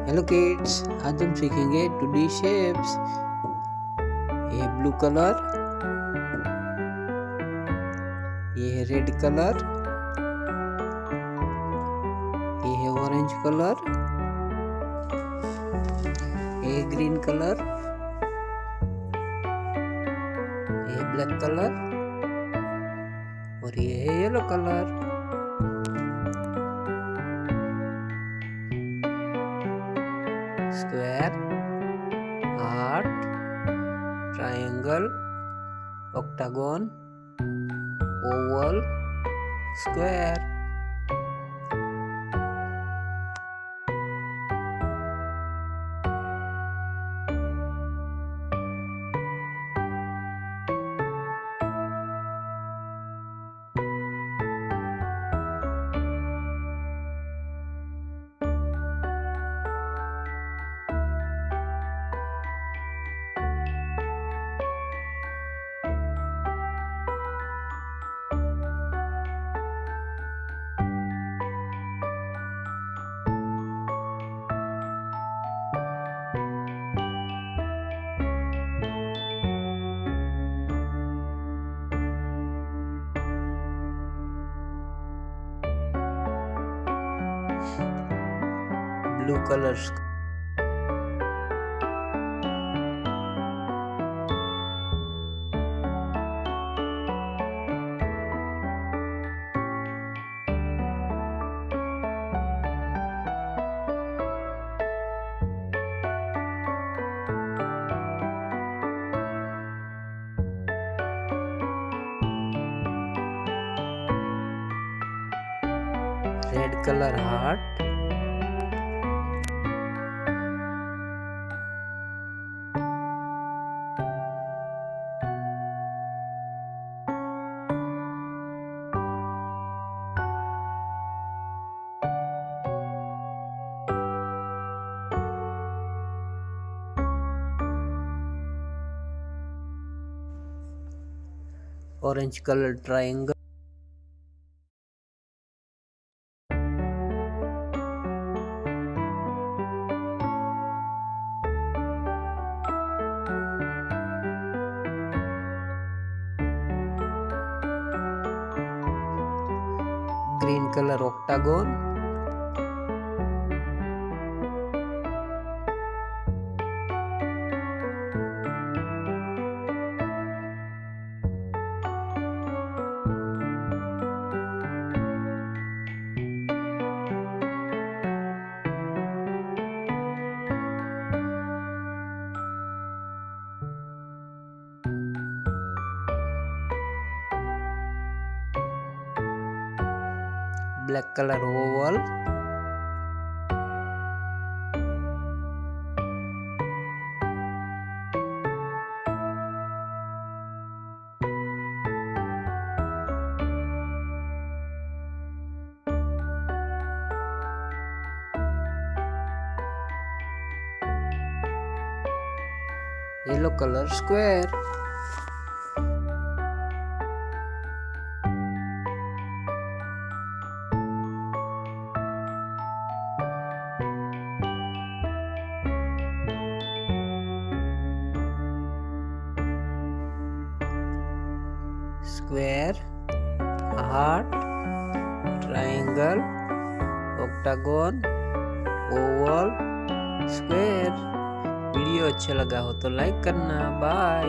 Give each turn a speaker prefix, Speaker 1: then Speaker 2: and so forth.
Speaker 1: Hello kids, आज हम सीखेंगे 2D शेप्स। ये है ब्लू कलर, ये है रेड कलर, ये है ऑरेंज कलर, ये है ग्रीन कलर, ये है ब्लैक कलर और ये है yellow colour. Square, heart, triangle, octagon, oval, square। Blue colors, red color heart, orange color triangle, green color octagon, black color oval, yellow color square, square, heart, triangle, octagon, oval, square। Video अच्छा लगा हो तो like करना। Bye.